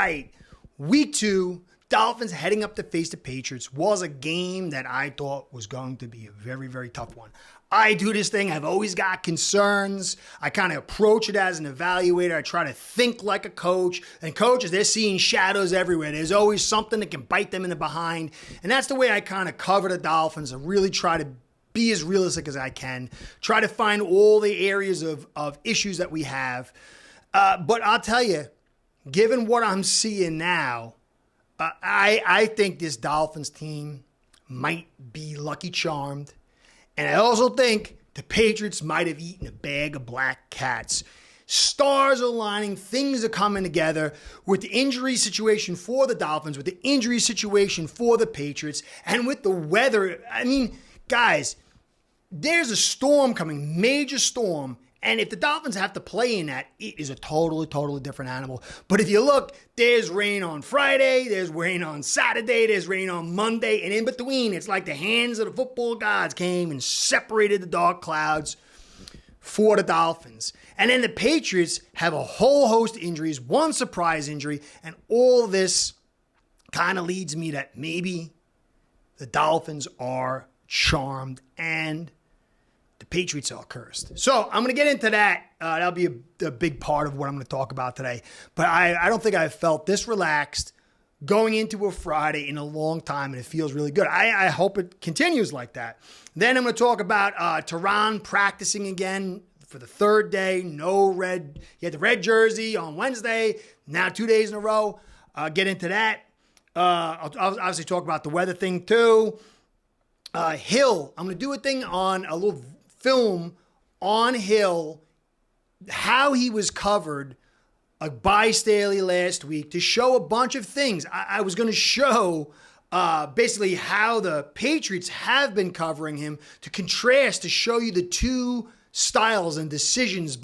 right. Week 2, Dolphins heading up to face the Patriots was a game that I thought was going to be a very, very tough one. I do this thing. I've always got concerns. I kind of approach it as an evaluator. I try to think like a coach. And coaches, they're seeing shadows everywhere. There's always something that can bite them in the behind. And that's the way I kind of cover the Dolphins. I really try to be as realistic as I can. Try to find all the areas of issues that we have. But I'll tell you, given what I'm seeing now, I think this Dolphins team might be lucky charmed. And I also think the Patriots might have eaten a bag of black cats. Stars are aligning. Things are coming together with the injury situation for the Dolphins, with the injury situation for the Patriots, and with the weather. I mean, guys, there's a storm coming, major storm. And if the Dolphins have to play in that, it is a totally, totally different animal. But if you look, there's rain on Friday, there's rain on Saturday, there's rain on Monday, and in between, it's like the hands of the football gods came and separated the dark clouds for the Dolphins. And then the Patriots have a whole host of injuries, one surprise injury, and all this kind of leads me that maybe the Dolphins are charmed and the Patriots are cursed. So I'm going to get into that. That'll be a big part of what I'm going to talk about today. But I don't think I've felt this relaxed going into a Friday in a long time, and it feels really good. I hope it continues like that. Then I'm going to talk about Tyron practicing again for the third day. No red. He had the red jersey on Wednesday. Now 2 days in a row. Get into that. I'll obviously talk about the weather thing too. Hill. I'm going to do a thing on a little film on Hill, how he was covered by Staley last week to show a bunch of things. I was going to show basically how the Patriots have been covering him to contrast, to show you the two styles and decisions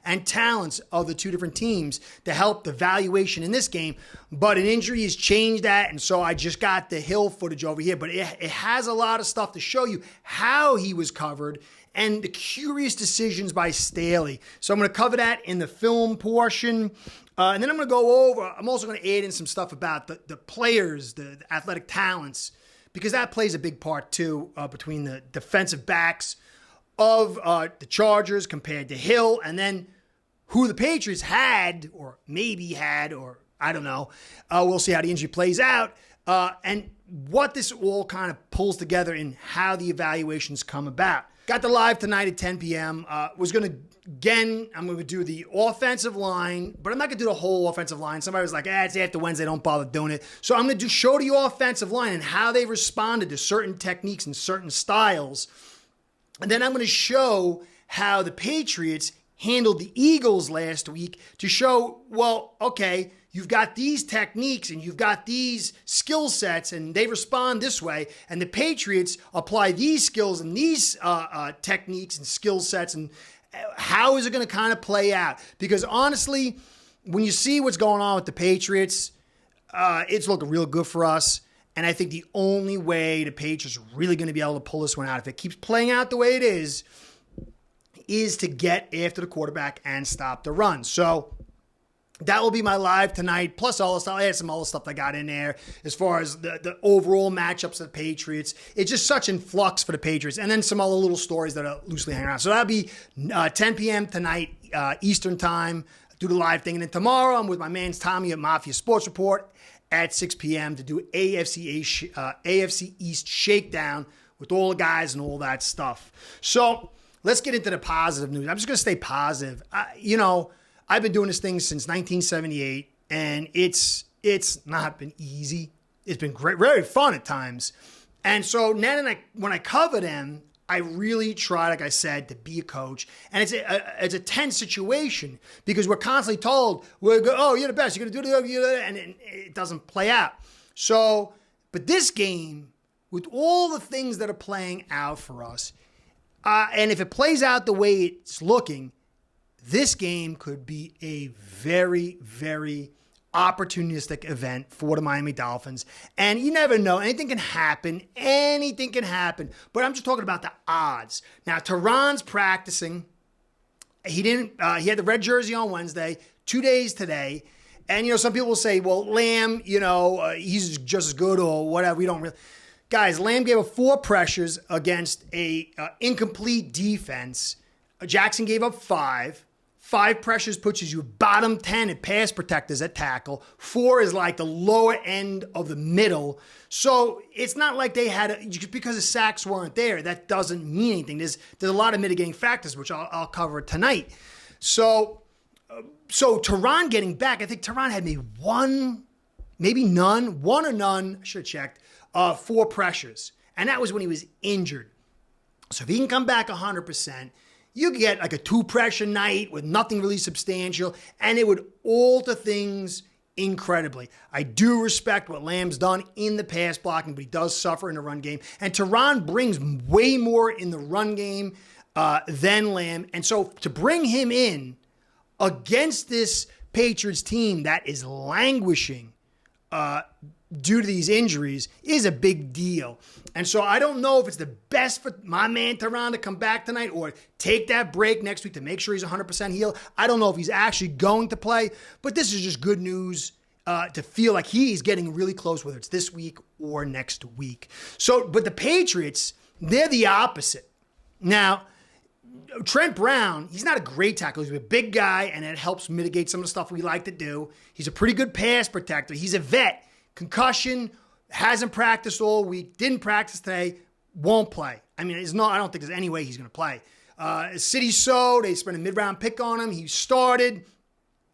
and talents of the two different teams to help the valuation in this game. But an injury has changed that, and so I just got the Hill footage over here. But it has a lot of stuff to show you how he was covered and the curious decisions by Staley. So I'm going to cover that in the film portion. And then I'm going to go over, I'm also going to add in some stuff about the players, the athletic talents, because that plays a big part too between the defensive backs of the Chargers compared to Hill, and then who the Patriots had, or maybe had, or I don't know. We'll see how the injury plays out, and what this all kind of pulls together and how the evaluations come about. Got the live tonight at 10 p.m. I'm going to do the offensive line, but I'm not going to do the whole offensive line. Somebody was like, it's after Wednesday, don't bother doing it. So I'm going to show the offensive line and how they responded to certain techniques and certain styles. And then I'm going to show how the Patriots handled the Eagles last week to show, well, okay, you've got these techniques and you've got these skill sets and they respond this way. And the Patriots apply these skills and these techniques and skill sets. And how is it going to kind of play out? Because honestly, when you see what's going on with the Patriots, it's looking real good for us. And I think the only way the Patriots are really going to be able to pull this one out, if it keeps playing out the way it is to get after the quarterback and stop the run. So that will be my live tonight, plus all the stuff. I had some other stuff I got in there as far as the overall matchups of the Patriots. It's just such in flux for the Patriots. And then some other little stories that are loosely hanging around. So that'll be 10 p.m. tonight, Eastern time, do the live thing. And then tomorrow I'm with my man Tommy at Mafia Sports Report at 6 p.m. to do AFC East shakedown with all the guys and all that stuff. So let's get into the positive news. I'm just going to stay positive. I've been doing this thing since 1978, and it's not been easy. It's been great, very fun at times. And so now when I cover them, I really try, like I said, to be a coach. And it's a tense situation because we're constantly told, you're the best, you're going to do it, and it doesn't play out. So, but this game, with all the things that are playing out for us, and if it plays out the way it's looking, this game could be a very, very opportunistic event for the Miami Dolphins. And you never know. Anything can happen. Anything can happen. But I'm just talking about the odds. Now, Tyron's practicing. He had the red jersey on Wednesday, 2 days today. And, some people will say, well, Lamb, he's just as good or whatever. We don't really. Guys, Lamb gave up 4 pressures against a incomplete defense. Jackson gave up 5. 5 pressures puts you bottom 10 at pass protectors at tackle. 4 is like the lower end of the middle. So it's not like they had, just because the sacks weren't there, that doesn't mean anything. There's a lot of mitigating factors, which I'll cover tonight. So Teron getting back, I think Teron had maybe one or none, I should have checked, 4 pressures. And that was when he was injured. So if he can come back 100%, you could get like a 2-pressure night with nothing really substantial, and it would alter things incredibly. I do respect what Lamb's done in the pass blocking, but he does suffer in the run game. And Teron brings way more in the run game than Lamb. And so to bring him in against this Patriots team that is languishing due to these injuries is a big deal. And so I don't know if it's the best for my man Teron to come back tonight or take that break next week to make sure he's 100% healed. I don't know if he's actually going to play, but this is just good news to feel like he's getting really close, whether it's this week or next week. But the Patriots, they're the opposite. Now, Trent Brown, he's not a great tackle. He's a big guy, and it helps mitigate some of the stuff we like to do. He's a pretty good pass protector. He's a vet. Concussion, hasn't practiced all week, didn't practice today, won't play. I mean, I don't think there's any way he's going to play. City So, they spent a mid-round pick on him. He started.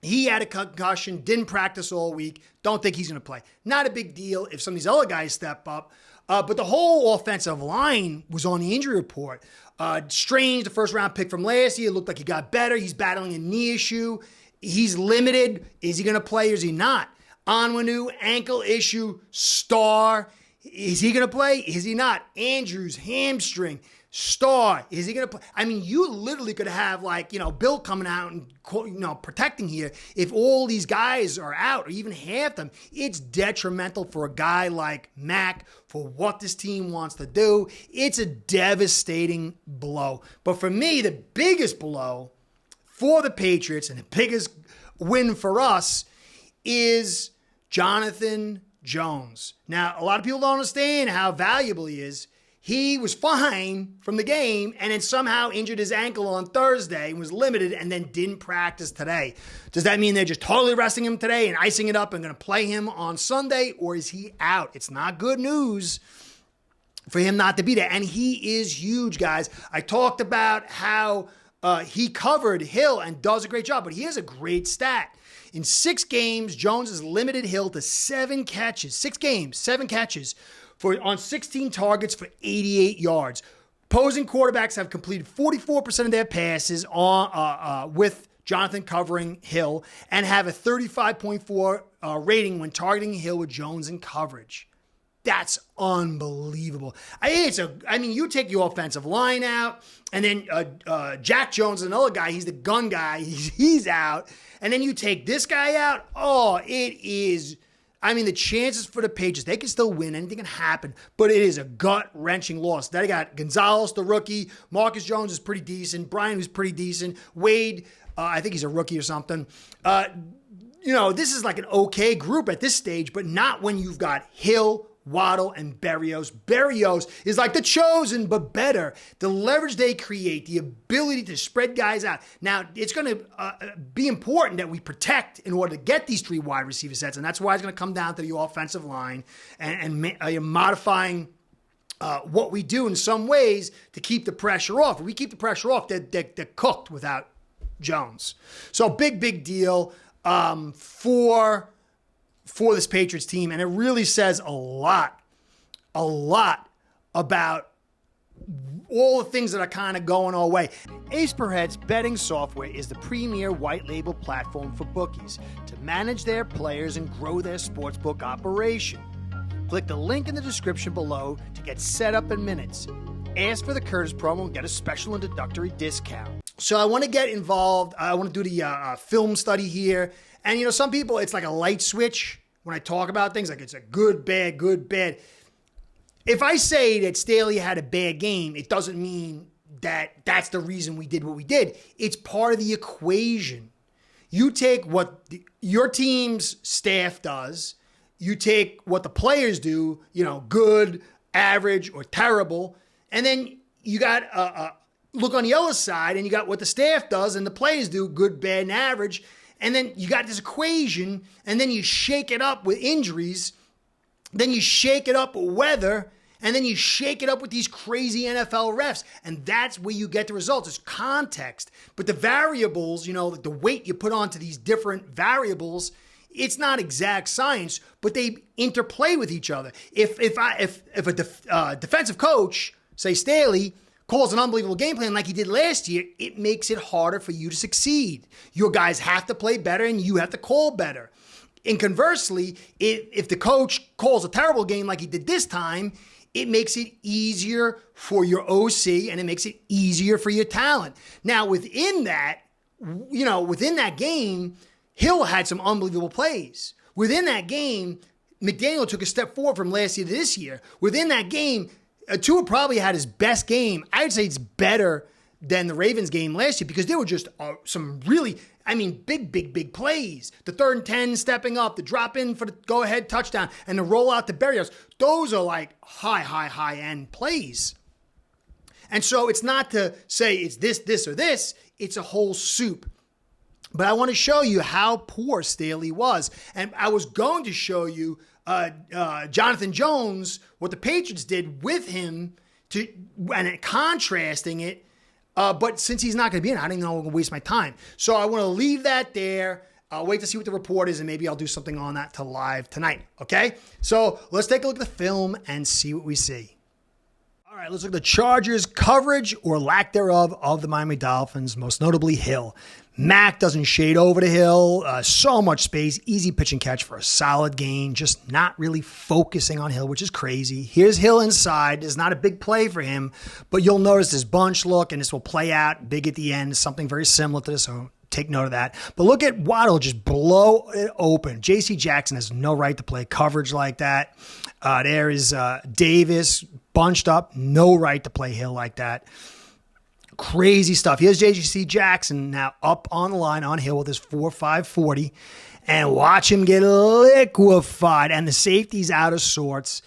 He had a concussion, didn't practice all week. Don't think he's going to play. Not a big deal if some of these other guys step up. But the whole offensive line was on the injury report. Strange, the first-round pick from last year, looked like he got better. He's battling a knee issue. He's limited. Is he going to play or is he not? Onwenu, ankle issue, star. Is he going to play? Is he not? Andrews, hamstring, star. Is he going to play? I mean, you literally could have Bill coming out and, protecting here. If all these guys are out or even half them, it's detrimental for a guy like Mac for what this team wants to do. It's a devastating blow. But for me, the biggest blow for the Patriots and the biggest win for us is Jonathan Jones. Now, a lot of people don't understand how valuable he is. He was fine from the game and then somehow injured his ankle on Thursday and was limited and then didn't practice today. Does that mean they're just totally resting him today and icing it up and going to play him on Sunday, or is he out? It's not good news for him not to be there. And he is huge, guys. I talked about how he covered Hill and does a great job, but he has a great stat. In 6 games, Jones has limited Hill to 7 catches. 6 games, 7 catches on 16 targets for 88 yards. Opposing quarterbacks have completed 44% of their passes with Jonathan covering Hill and have a 35.4 rating when targeting Hill with Jones in coverage. That's unbelievable. You take the offensive line out, and then Jack Jones is another guy. He's the gun guy. He's out. And then you take this guy out. Oh, it is. The chances for the Patriots, they can still win. Anything can happen. But it is a gut-wrenching loss. Then I got Gonzalez, the rookie. Marcus Jones is pretty decent. Brian was pretty decent. Wade, I think he's a rookie or something. This is like an okay group at this stage, but not when you've got Hill, Waddle, and Berrios. Berrios is like the chosen, but better. The leverage they create, the ability to spread guys out. Now, it's going to be important that we protect in order to get these 3 wide receiver sets, and that's why it's going to come down to the offensive line and modifying what we do in some ways to keep the pressure off. If we keep the pressure off, they're cooked without Jones. So big deal for this Patriots team, and it really says a lot about all the things that are kind of going our way. Ace Per Heads betting software is the premier white label platform for bookies to manage their players and grow their sportsbook operation. Click the link in the description below to get set up in minutes. Ask for the Curtis promo and get a special introductory discount. So I want to get involved. I want to do the film study here. And, some people, it's like a light switch when I talk about things. Like it's a good, bad, good, bad. If I say that Staley had a bad game, it doesn't mean that that's the reason we did what we did. It's part of the equation. You take what your team's staff does, you take what the players do, good, average, or terrible, and then you got look on the other side, and you got what the staff does and the players do, good, bad, and average, and then you got this equation, and then you shake it up with injuries, then you shake it up with weather, and then you shake it up with these crazy NFL refs. And that's where you get the results. It's context. But the variables, the weight you put onto these different variables, it's not exact science, but they interplay with each other. If a defensive coach, say Staley, calls an unbelievable game plan like he did last year, it makes it harder for you to succeed. Your guys have to play better and you have to call better. And conversely, if the coach calls a terrible game like he did this time, it makes it easier for your OC and it makes it easier for your talent. Now, within that game, Hill had some unbelievable plays. Within that game, McDaniel took a step forward from last year to this year. Within that game, Tua probably had his best game. I would say it's better than the Ravens game last year because there were just some really, big plays. The 3rd and 10 stepping up, the drop in for the go-ahead touchdown, and the roll out to Berrios. Those are like high-end plays. And so it's not to say it's this, or this. It's a whole soup. But I want to show you how poor Staley was. And I was going to show you Jonathan Jones, what the Patriots did with him, and contrasting it. But since he's not going to be in, I don't even know I'm going to waste my time. So I want to leave that there. I'll wait to see what the report is, and maybe I'll do something on that to live tonight. Okay? So let's take a look at the film and see what we see. All right, let's look at the Chargers' coverage or lack thereof of the Miami Dolphins, most notably Hill. Mack doesn't shade over to Hill. So much space, easy pitch and catch for a solid gain. Just not really focusing on Hill, which is crazy. Here's Hill inside. It's not a big play for him, but you'll notice this bunch look, and this will play out big at the end. Something very similar to this, so take note of that. But look at Waddle just blow it open. J.C. Jackson has no right to play coverage like that. There is Davis bunched up, no right to play Hill like that. Crazy stuff. Here's J.C. Jackson now up on the line on Hill with his 4.5 40, and watch him get liquefied, and the safety's out of sorts.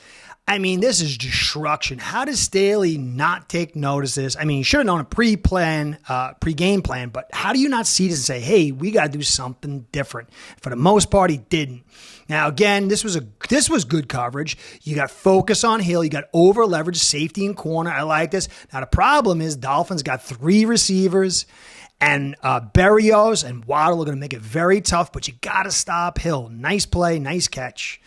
This is destruction. How does Staley not take notice of this? He should have known a pre-game plan, but how do you not see this and say, hey, we got to do something different? For the most part, he didn't. Now, again, this was good coverage. You got focus on Hill. You got over-leverage safety and corner. I like this. Now, the problem is Dolphins got 3 receivers, and Berrios and Waddle are going to make it very tough, but you got to stop Hill. Nice play, nice catch.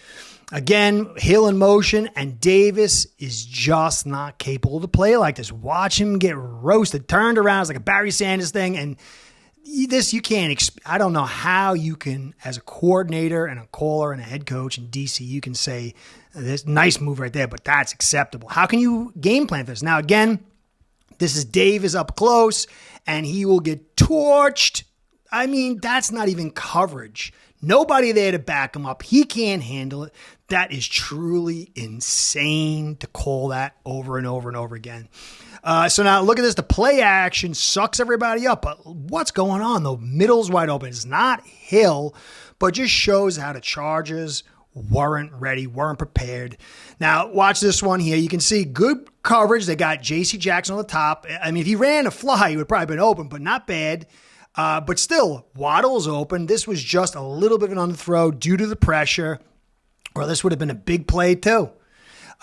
Again, Hill in motion, and Davis is just not capable to play like this. Watch him get roasted, turned around. It's like a Barry Sanders thing, and this you can't. I don't know how you can, as a coordinator and a caller and a head coach in DC, you can say this nice move right there, but that's acceptable. How can you game plan for this? Now, again, this is Davis up close, and he will get torched. That's not even coverage. Nobody there to back him up. He can't handle it. That is truly insane to call that over and over and over again. So now look at this. The play action sucks everybody up. But what's going on? The middle's wide open. It's not Hill, but just shows how the Chargers weren't ready, weren't prepared. Now watch this one here. You can see good coverage. They got J.C. Jackson on the top. If he ran a fly, he would probably been open, but not bad. But still, Waddle's open. This was just a little bit of an underthrow due to the pressure, or this would have been a big play too.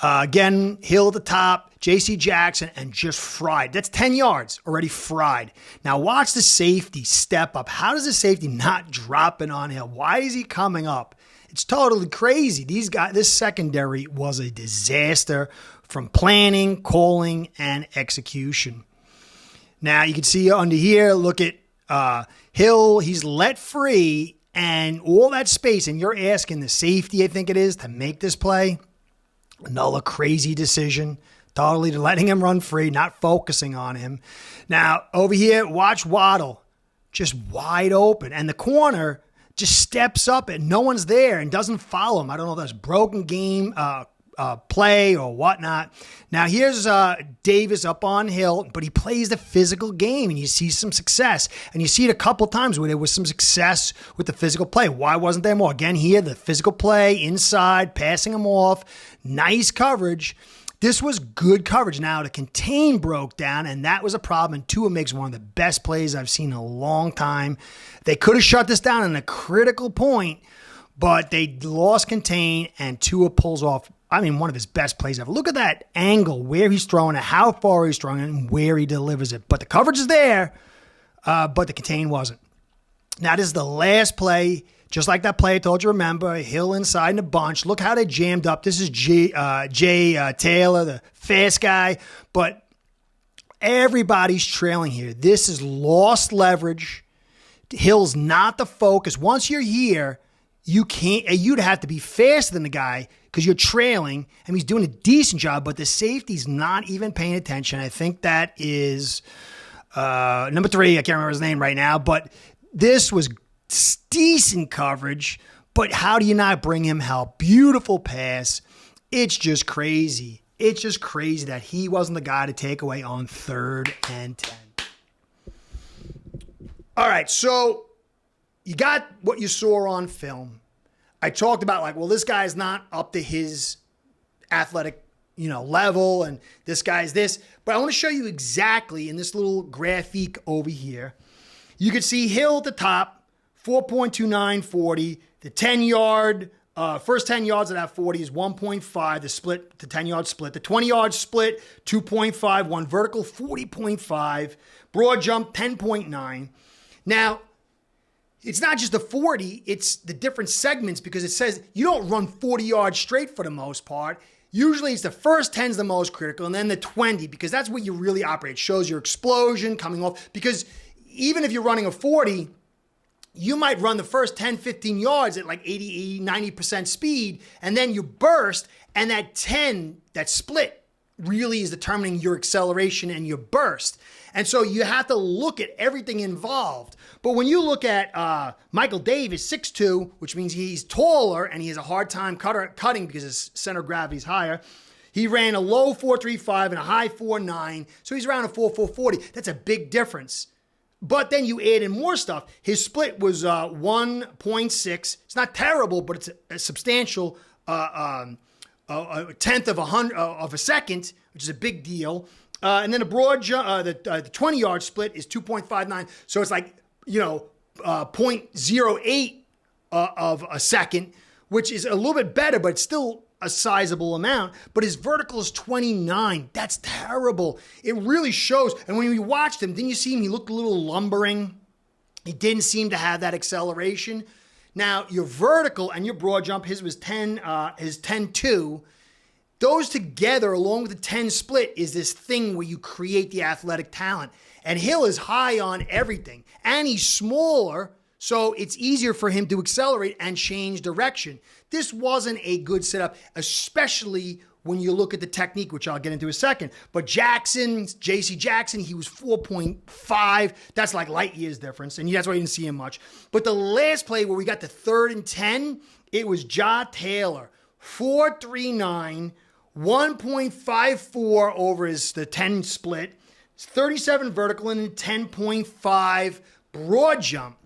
Again, Hill at the top, J.C. Jackson, and just fried. That's 10 yards already fried. Now watch the safety step up. How does the safety not drop it on Hill? Why is he coming up? It's totally crazy. This secondary was a disaster from planning, calling, and execution. Now you can see under here, look at Hill, he's let free, and all that space, and you're asking the safety, I think it is, to make this play. Another crazy decision, totally letting him run free, not focusing on him. Now, over here, watch Waddle, just wide open, and the corner just steps up, and no one's there and doesn't follow him. I don't know if that's broken game play or whatnot. Now here's Davis up on Hill, but he plays the physical game, and you see some success. And you see it a couple times where there was some success with the physical play. Why wasn't there more? Again, here, the physical play, inside, passing him off, nice coverage. This was good coverage. Now, the contain broke down, and that was a problem. And Tua makes one of the best plays I've seen in a long time. They could have shut this down in a critical point, but they lost contain, and Tua pulls off, one of his best plays ever. Look at that angle, where he's throwing it, how far he's throwing it, and where he delivers it. But the coverage is there, but the contain wasn't. Now, this is the last play. Just like that play I told you, remember, Hill inside in a bunch. Look how they jammed up. This is Jay Taylor, the fast guy. But everybody's trailing here. This is lost leverage. Hill's not the focus. Once you're here, you'd have to be faster than the guy because you're trailing. And he's doing a decent job, but the safety's not even paying attention. I think that is number 3. I can't remember his name right now. But this was decent coverage, but how do you not bring him help? Beautiful pass. It's just crazy. It's just crazy that he wasn't the guy to take away on 3rd and 10. All right, so you got what you saw on film. I talked about this guy's not up to his athletic, level, and this guy's this. But I want to show you exactly in this little graphic over here. You can see Hill at the top, 4.29 40. The 10-yard, first 10 yards of that 40 is 1.5. The split, the 10-yard split. The 20-yard split, 2.5. One vertical, 40.5. Broad jump, 10.9. Now, it's not just the 40. It's the different segments because it says you don't run 40 yards straight for the most part. Usually it's the first 10 is the most critical, and then the 20 because that's what you really operate. It shows your explosion coming off because even if you're running a 40, you might run the first 10, 15 yards at 80, 90% speed, and then you burst, and that 10, that split, really is determining your acceleration and your burst. And so you have to look at everything involved. But when you look at Michael Davis, 6'2", which means he's taller, and he has a hard time cutting because his center of gravity is higher, he ran a low 4.35 and a high 4.9, so he's around a 4.40. That's a big difference. But then you add in more stuff. His split was 1.6. It's not terrible, but it's a substantial a tenth of a second, which is a big deal. And then the broad the 20-yard split is 2.59. So it's 0.08 of a second, which is a little bit better, but it's still a sizable amount. But his vertical is 29. That's terrible. It really shows. And when we watched him, didn't you see him? He looked a little lumbering. He didn't seem to have that acceleration. Now, your vertical and your broad jump, his was 10, his 10.2. Those together, along with the 10 split, is this thing where you create the athletic talent. And Hill is high on everything. And he's smaller, so it's easier for him to accelerate and change direction. This wasn't a good setup, especially when you look at the technique, which I'll get into in a second. But J.C. Jackson, he was 4.5. That's like light years difference, and that's why you didn't see him much. But the last play where we got to 3rd and 10, it was Jay Taylor, 4.39, 1.54 over the 10 split, 37 vertical, and 10.5 broad jump.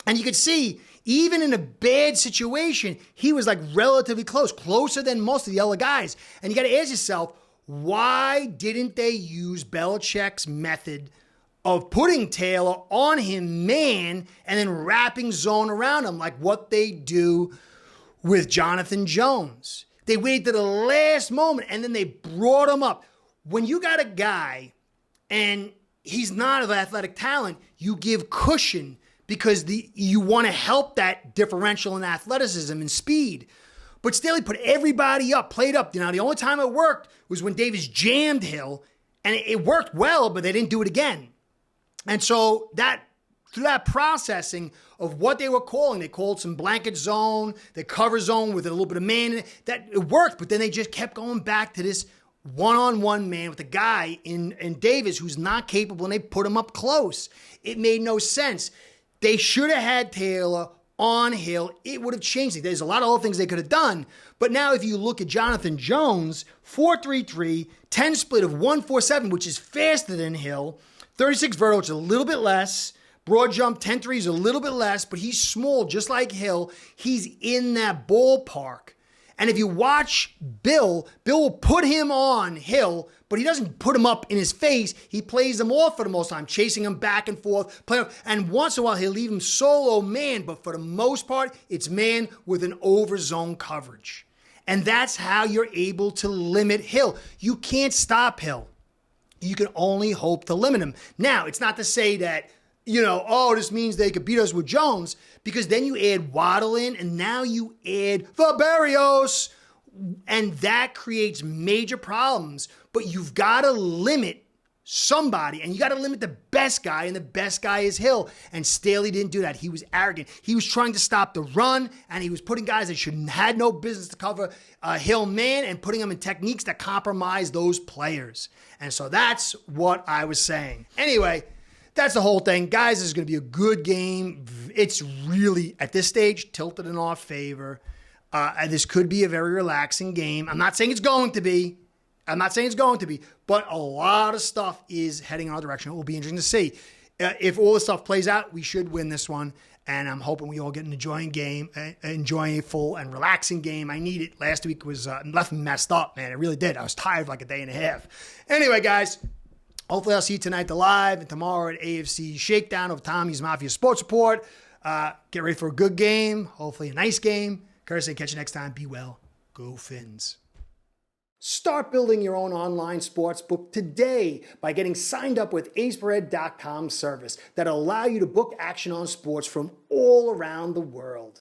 And you could see, even in a bad situation, he was relatively closer than most of the other guys. And you got to ask yourself, why didn't they use Belichick's method of putting Taylor on him man and then wrapping zone around him like what they do with Jon Jones? They waited to the last moment and then they brought him up. When you got a guy and he's not of athletic talent, you give cushion because you want to help that differential in athleticism and speed. But still, he put everybody up, played up. The only time it worked was when Davis jammed Hill, and it worked well, but they didn't do it again. And so through that processing of what they were calling, they called some blanket zone, the cover zone with a little bit of man in it. That it worked, but then they just kept going back to this one-on-one man with a guy in Davis who's not capable, and they put him up close. It made no sense. They should have had Taylor on Hill, it would have changed it. There's a lot of other things they could have done. But now if you look at Jonathan Jones, 4.33, 10 split of 1.47, which is faster than Hill, 36 vertical, which is a little bit less. Broad jump, 10.3 is a little bit less, but he's small, just like Hill. He's in that ballpark. And if you watch Bill will put him on Hill, but he doesn't put him up in his face. He plays him off for the most time, chasing him back and forth. And once in a while, he'll leave him solo man, but for the most part, it's man with an over-zone coverage. And that's how you're able to limit Hill. You can't stop Hill. You can only hope to limit him. Now, it's not to say that, this means they could beat us with Jones, because then you add Waddle in, and now you add the Barrios, and that creates major problems. But you've got to limit somebody, and you got to limit the best guy, and the best guy is Hill. And Staley didn't do that. He was arrogant. He was trying to stop the run, and he was putting guys that had no business to cover Hill man, and putting them in techniques that compromise those players. And so that's what I was saying. Anyway, that's the whole thing. Guys, this is going to be a good game. It's really, at this stage, tilted in our favor. And this could be a very relaxing game. I'm not saying it's going to be. But a lot of stuff is heading in our direction. It will be interesting to see. If all this stuff plays out, we should win this one. And I'm hoping we all get an enjoying a full and relaxing game. I need it. Last week was left me messed up, man. It really did. I was tired for like a day and a half. Anyway, guys. Hopefully I'll see you tonight live and tomorrow at AFC Shakedown of Tommy's Mafia Sports Report. Get ready for a good game. Hopefully a nice game. Curse and catch you next time. Be well. Go Phins. Start building your own online sportsbook today by getting signed up with aceperhead.com service that'll allow you to book action on sports from all around the world.